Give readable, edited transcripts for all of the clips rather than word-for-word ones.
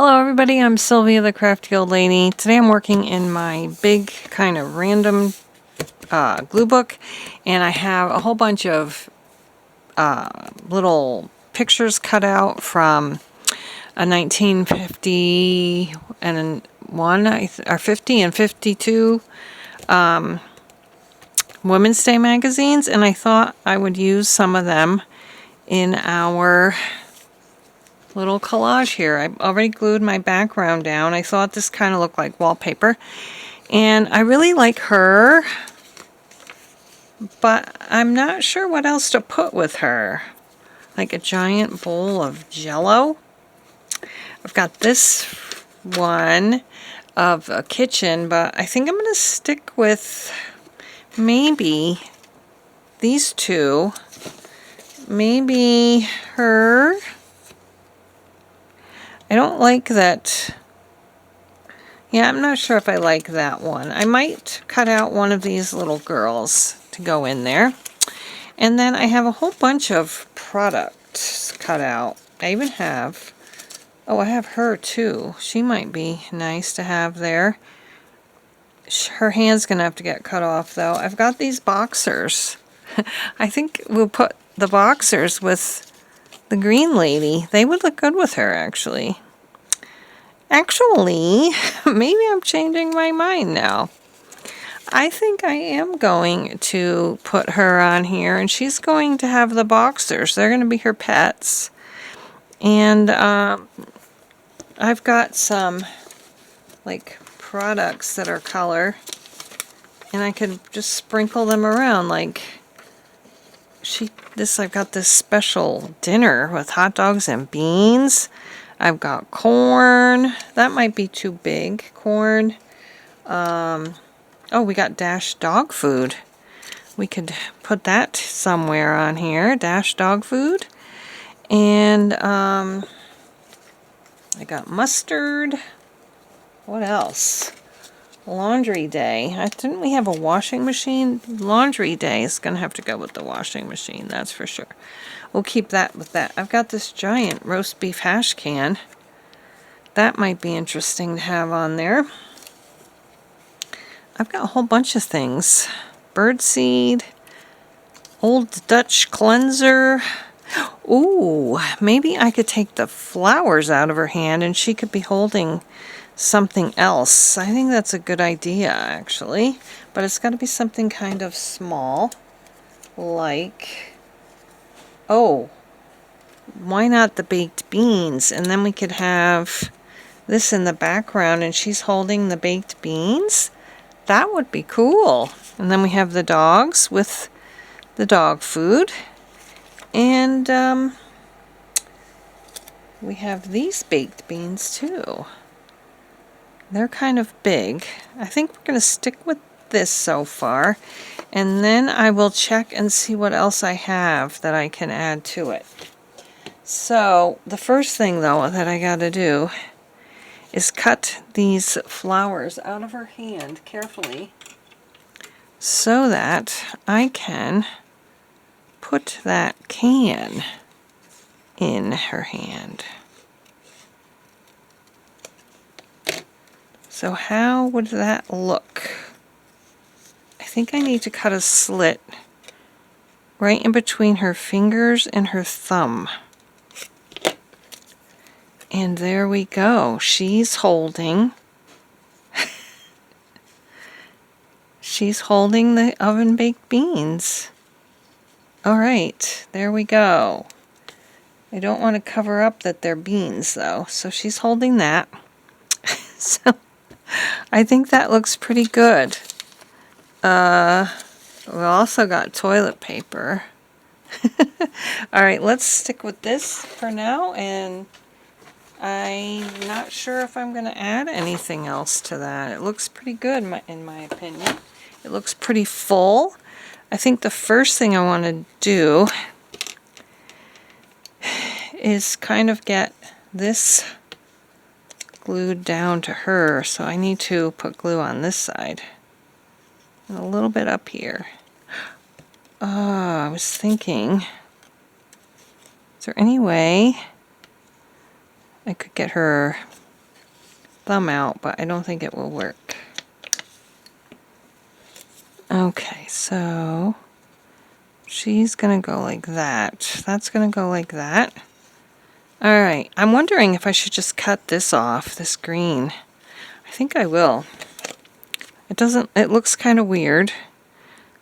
Hello everybody, I'm Sylvia the Crafty Old Lady. Today I'm working in my big kind of random glue book, and I have a whole bunch of little pictures cut out from a 1950 and or 50 and 52 Women's Day magazines, and I thought I would use some of them in our little collage here. I already glued my background down. I thought this kind of looked like wallpaper, and I really like her, but I'm not sure what else to put with her. Like a giant bowl of Jello. I've got this one of a kitchen, but I think I'm going to stick with maybe these two. Maybe her. I don't like that. Yeah, I'm not sure if I like that one. I might cut out one of these little girls to go in there. And then I have a whole bunch of products cut out. I even have, oh, I have her too. She might be nice to have there. Her hand's going to have to get cut off though. I've got these boxers. I think we'll put the boxers with the green lady. They would look good with her, actually. Actually, maybe I'm changing my mind now. I think I am going to put her on here, and she's going to have the boxers. They're going to be her pets. And I've got some like products that are color, and I could just sprinkle them around like I've got this special dinner with hot dogs and beans. I've got corn. That might be too big. Corn. Oh, we got Dash dog food. We could put that somewhere on here. Dash dog food. And I got mustard. What else? Laundry day. Didn't we have a washing machine? Laundry day is going to have to go with the washing machine, that's for sure. We'll keep that with that. I've got this giant roast beef hash can. That might be interesting to have on there. I've got a whole bunch of things. Birdseed, Old Dutch cleanser. Ooh, maybe I could take the flowers out of her hand and she could be holding something else. I think that's a good idea, actually. But it's got to be something kind of small. Like, oh, why not the baked beans? And then we could have this in the background and she's holding the baked beans. That would be cool. And then we have the dogs with the dog food. And we have these baked beans too. They're kind of big. I think we're going to stick with this so far. And then I will check and see what else I have that I can add to it. So the first thing though that I got to do is cut these flowers out of her hand carefully so that I can put that can in her hand. So how would that look? I think I need to cut a slit right in between her fingers and her thumb. And there we go. She's holding the oven baked beans. All right, there we go. I don't want to cover up that they're beans though. So she's holding that. So I think that looks pretty good. We also got toilet paper. All right, let's stick with this for now, and I'm not sure if I'm going to add anything else to that. It looks pretty good in my opinion. It looks pretty full. I think the first thing I want to do is kind of get this glued down to her, so I need to put glue on this side and a little bit up here. I was thinking, is there any way I could get her thumb out, but I don't think it will work. Okay, so she's gonna go like that. That's gonna go like that. Alright, I'm wondering if I should just cut this off, this green. I think I will. It looks kind of weird.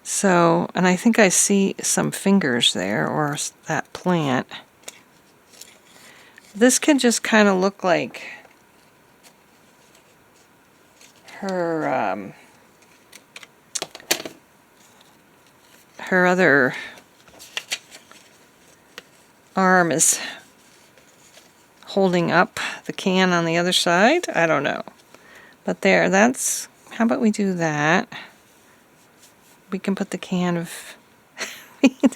So, and I think I see some fingers there, or that plant. This can just kind of look like her, her other arm is holding up the can on the other side. I don't know. But there, that's, how about we do that? We can put the can of,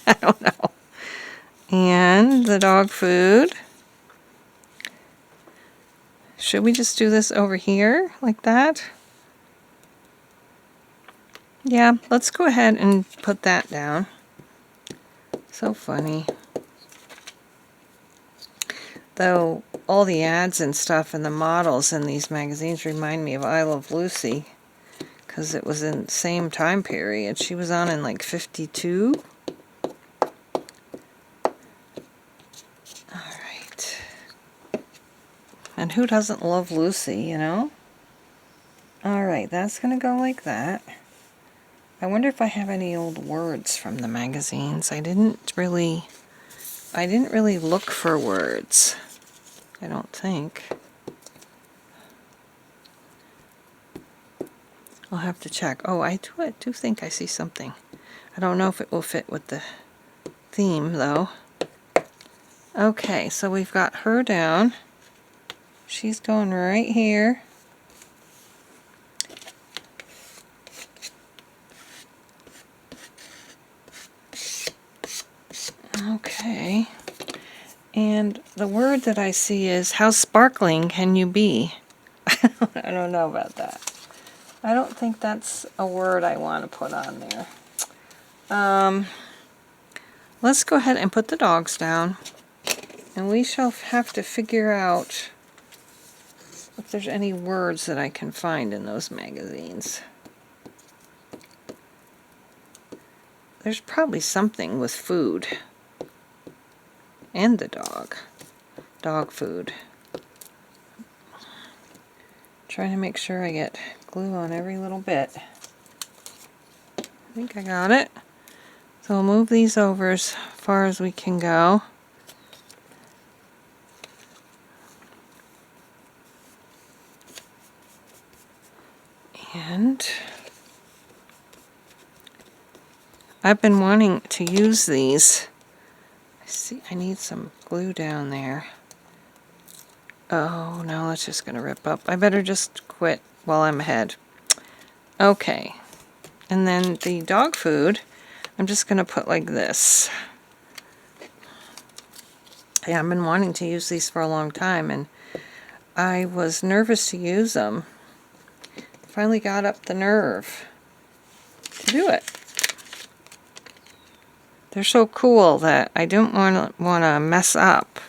I don't know. And the dog food. Should we just do this over here like that? Yeah, let's go ahead and put that down. So funny. Though all the ads and stuff and the models in these magazines remind me of I Love Lucy, because it was in the same time period. She was on in like 52. Alright. And who doesn't love Lucy, you know? Alright, that's going to go like that. I wonder if I have any old words from the magazines. I didn't really look for words. I don't think. I'll have to check. Oh, I do think I see something. I don't know if it will fit with the theme, though. Okay, so we've got her down. She's going right here. Okay. And the word that I see is, how sparkling can you be? I don't know about that. I don't think that's a word I want to put on there. Let's go ahead and put the dogs down. And we shall have to figure out if there's any words that I can find in those magazines. There's probably something with food. And the dog. Dog food. Trying to make sure I get glue on every little bit. I think I got it. So we'll move these over as far as we can go. And I've been wanting to use these. See, I need some glue down there. Oh, no, it's just going to rip up. I better just quit while I'm ahead. Okay. And then the dog food, I'm just going to put like this. Yeah, I've been wanting to use these for a long time, and I was nervous to use them. Finally got up the nerve to do it. They're so cool that I don't want to mess up.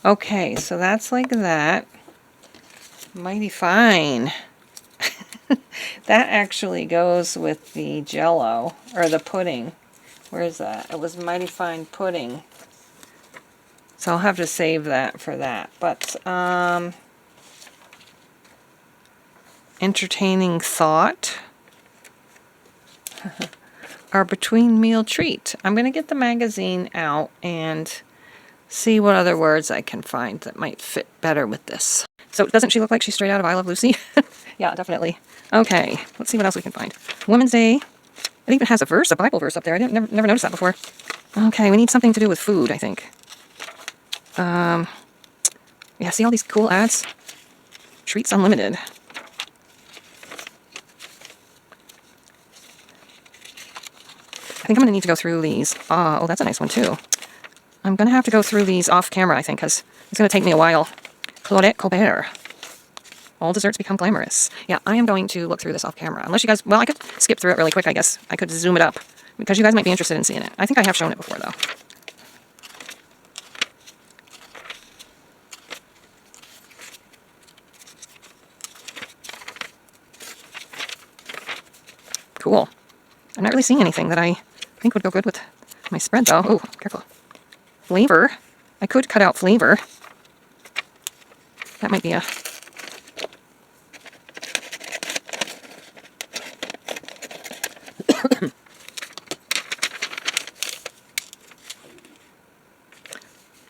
Okay, so that's like that. Mighty fine. That actually goes with the Jell-O, or the pudding. Where is that? It was Mighty Fine pudding. So I'll have to save that for that. But, entertaining thought. Our between meal treat. I'm going to get the magazine out and see what other words I can find that might fit better with this. So doesn't she look like she's straight out of I Love Lucy? Yeah, definitely. Okay, let's see what else we can find. Women's Day. It even has a verse, a Bible verse up there. I never noticed that before. Okay, we need something to do with food, I think. Yeah, see all these cool ads? Treats Unlimited. I think I'm going to need to go through these. Oh, that's a nice one, too. I'm going to have to go through these off camera, I think, because it's going to take me a while. Claudette Colbert. All desserts become glamorous. Yeah, I am going to look through this off camera. Unless you guys, well, I could skip through it really quick, I guess. I could zoom it up, because you guys might be interested in seeing it. I think I have shown it before, though. Cool. I'm not really seeing anything that I think would go good with my spread, though. Oh, careful. Flavor. I could cut out flavor. That might be a...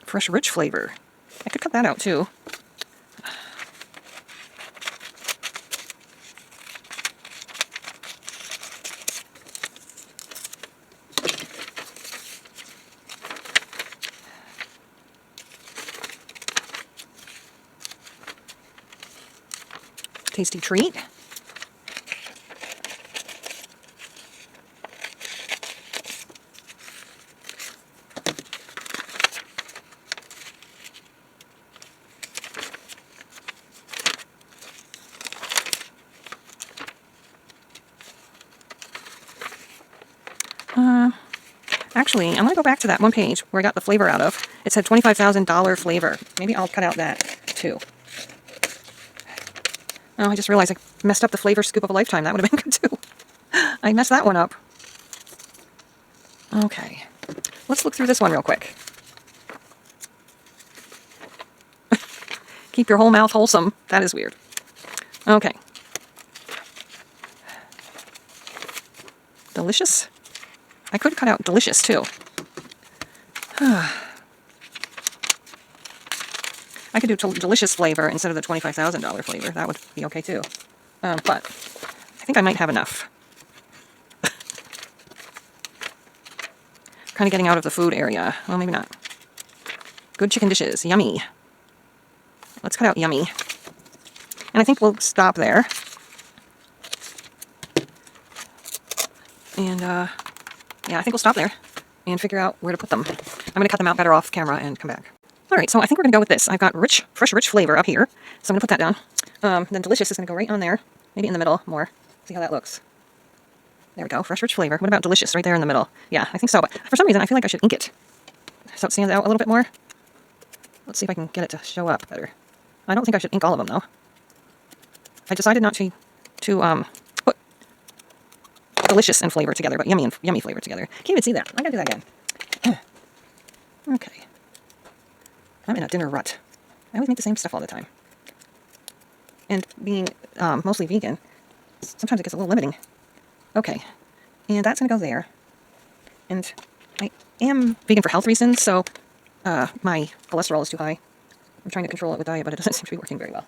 fresh, rich flavor. I could cut that out, too. Tasty treat. Actually, I'm going to go back to that one page where I got the flavor out of. It said $25,000 flavor. Maybe I'll cut out that, too. Oh, I just realized I messed up the flavor scoop of a lifetime. That would have been good, too. I messed that one up. Okay. Let's look through this one real quick. Keep your whole mouth wholesome. That is weird. Okay. Delicious? I could cut out delicious, too. I could do delicious flavor instead of the $25,000 flavor. That would be okay, too. But I think I might have enough. Kind of getting out of the food area. Well, maybe not. Good chicken dishes. Yummy. Let's cut out yummy. And I think we'll stop there. And, yeah, I think we'll stop there and figure out where to put them. I'm going to cut them out better off camera and come back. All right, so I think we're going to go with this. I've got rich, fresh, rich flavor up here. So I'm going to put that down. Then delicious is going to go right on there. Maybe in the middle more. See how that looks. There we go. Fresh, rich flavor. What about delicious right there in the middle? Yeah, I think so. But for some reason, I feel like I should ink it so it stands out a little bit more. Let's see if I can get it to show up better. I don't think I should ink all of them, though. I decided not to put delicious and flavor together, but yummy and yummy flavor together. Can't even see that. I gotta do that again. Okay. I'm in a dinner rut. I always make the same stuff all the time. And being mostly vegan, sometimes it gets a little limiting. Okay. And that's gonna go there. And I am vegan for health reasons, so my cholesterol is too high. I'm trying to control it with diet, but it doesn't seem to be working very well.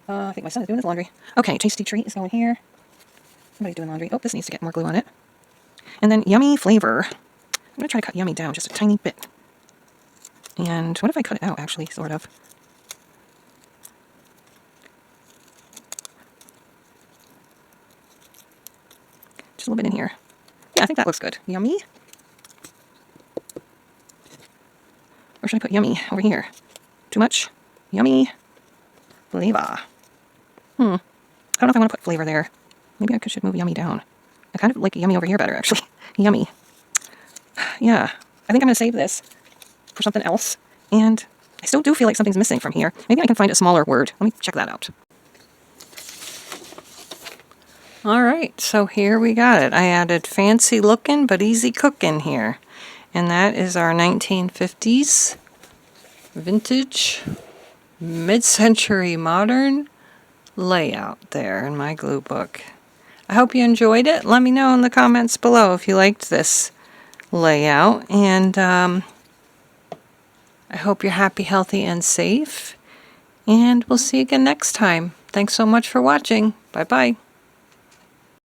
I think my son is doing his laundry. Okay, tasty treat is going here. Somebody's doing laundry. Oh, this needs to get more glue on it. And then yummy flavor. I'm going to try to cut yummy down just a tiny bit. And what if I cut it out, actually, sort of? Just a little bit in here. Yeah, I think that looks good. Yummy? Or should I put yummy over here? Too much? Yummy flavor. I don't know if I want to put flavor there. Maybe I should move yummy down. I kind of like yummy over here better, actually. Yummy. Yeah. I think I'm going to save this for something else. And I still do feel like something's missing from here. Maybe I can find a smaller word. Let me check that out. All right. So here we got it. I added fancy looking but easy cooking here. And that is our 1950s vintage mid-century modern layout there in my glue book. I hope you enjoyed it. Let me know in the comments below if you liked this layout. And I hope you're happy, healthy, and safe. And we'll see you again next time. Thanks so much for watching. Bye-bye.